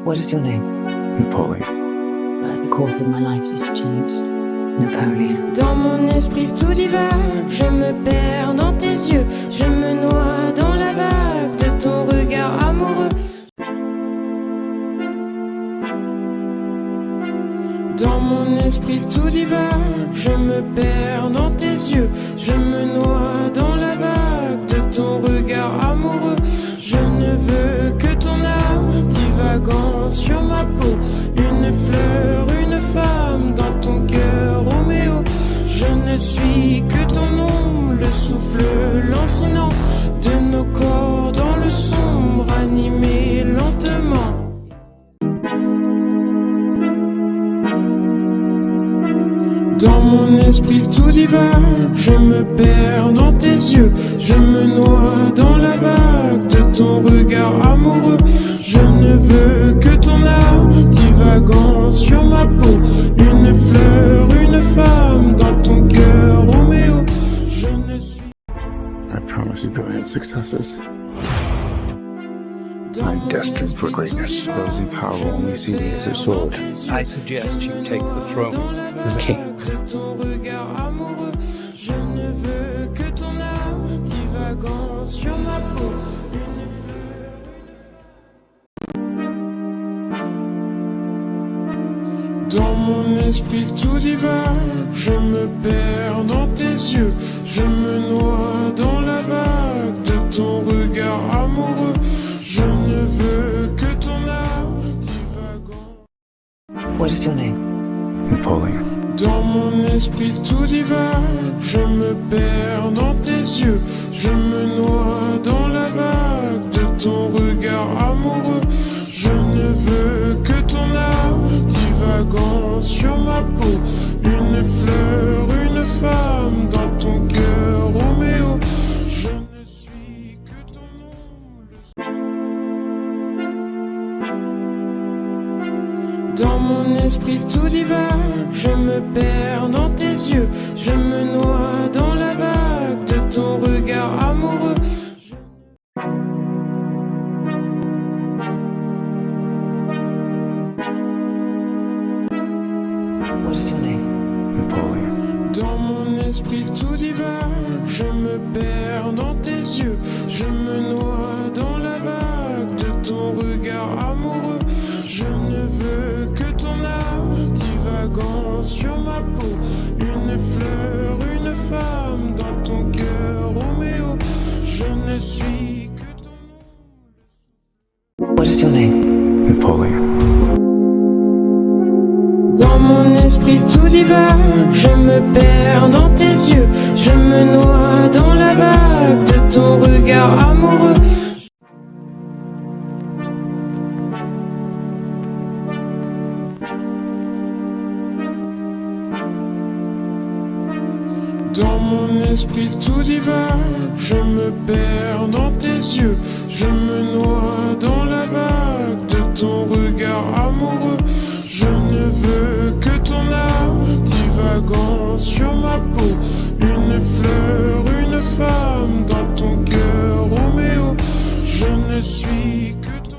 What is your name? Napoleon. As the course of my life has changed. Napoleon. Dans mon esprit tout divague, je me perds dans tes yeux, je me noie dans la vague de ton regard amoureux. Dans mon esprit tout divague, je me perds dans tes yeux, je me noie dans la vague de ton regard amoureux. Je ne veux que ton âme divagant sur ma peau, une fleur, une femme dans ton cœur, Roméo. Je ne suis que ton nom, le souffle lancinant de nos corps dans le sombre, animé lentement. Dans mon esprit tout divague, je me perds dans tes yeux, je me noie dans la vague de ton regard amoureux. Je ne veux que ton âme divagant sur ma peau, une fleur, une femme dans ton cœur, Roméo. Je ne suis... I promise you brilliant successes. I'm destined for greatness. Those in power will only see me as a sword. I suggest you take the throne as king. Je ne veux que ton âme divagant sur ma peau. Dans mon esprit tout divague, je me perds dans tes yeux, je me noie dans la vague de ton regard amoureux. Je ne veux que ton âme divagant. What is your name? Napoleon. Dans mon esprit tout divague, je me perds dans tes yeux, je me noie dans la vague de ton regard amoureux. Je ne veux que ton âme divagant sur ma peau, une fleur, une femme dans ton cœur, Roméo. Je ne suis que ton nom, dans mon esprit tout divague, je me perds dans tes yeux, je me noie dans la vague de ton regard amoureux. What is your name? Napoleon. Dans mon esprit tout divague, je me perds dans tes yeux, je me noie dans la vague de ton regard amoureux. Je ne veux que ton âme divagant sur ma peau, une fleur, une femme dans ton cœur, Roméo. Je ne suis que ton nom. What is your name? Napoleon. Dans mon esprit tout divague, je me perds dans tes yeux, je me noie dans la vague de ton regard amoureux. Dans mon esprit tout divague, je me perds dans tes yeux, je me noie dans la vague de ton regard amoureux. Je ne veux que ton âme divagant sur ma peau, une fleur, une femme dans ton cœur, Roméo. Je ne suis que ton...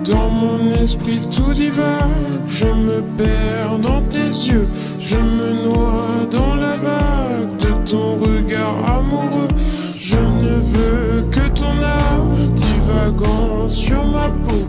Dans mon esprit tout divague, je me perds dans tes yeux, je me noie dans la vague de ton regard amoureux. Je ne veux que ton âme divagant sur ma peau.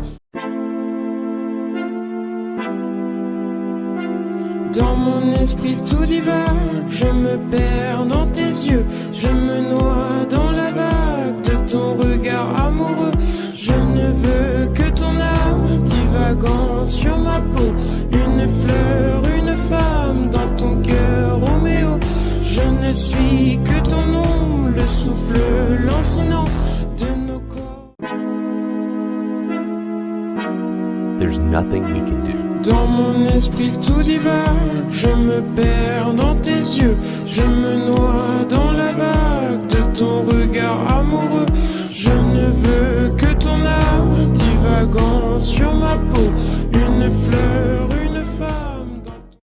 Dans mon esprit tout divague, je me perds dans tes yeux, je me noie dans la vague de ton regard amoureux. Je ne veux que ton âme divagant sur ma peau, une fleur, une femme dans ton cœur, Roméo. Je ne suis que ton nom, le souffle lancinant de nos corps. There's nothing we can do. Dans mon esprit tout divague, je me perds dans tes yeux, je me noie dans la vague de ton regard amoureux. Je ne veux que ton âme divagant sur ma peau, une fleur, une femme dans ton...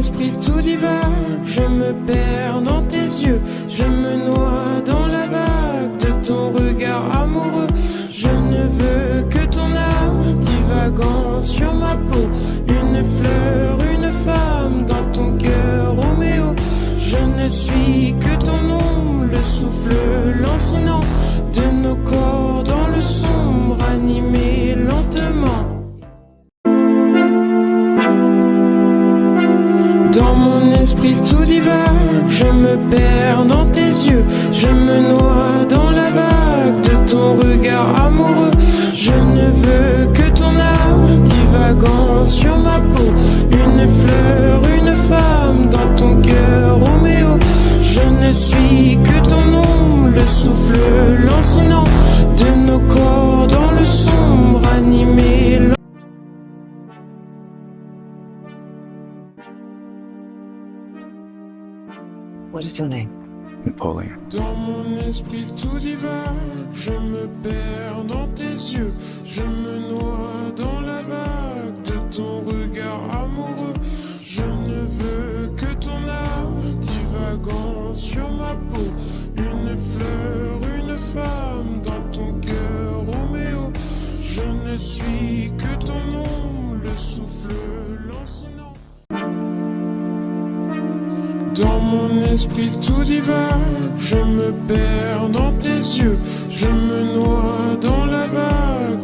esprit tout divague, je me perds dans tes yeux, je me noie dans la vague de ton regard amoureux. Je ne veux que ton âme divagant sur ma peau, une fleur, une femme dans ton cœur, Roméo. Je ne suis que ton ombre, le souffle lancinant de nos corps dans le sombre, animé lentement. Dans mon esprit tout divague, je me perds dans tes yeux, je me noie dans la vague de ton regard amoureux. Je ne veux que ton âme divagant sur ma peau, une fleur, une femme dans ton cœur, Roméo. Je ne suis que ton ombre, le souffle lancinant de nos corps dans le sombre, animé. What is your name? Napoleon. Dans mon esprit tout divague, je me perds dans tes yeux, je me noie dans la vague de ton regard amoureux. Je ne veux que ton âme divagant sur ma peau, une fleur, une femme dans ton cœur, Roméo. Je ne suis que ton ombre, le souffle lancinant. Dans mon esprit tout divague, je me perds dans tes yeux, je me noie dans la vague.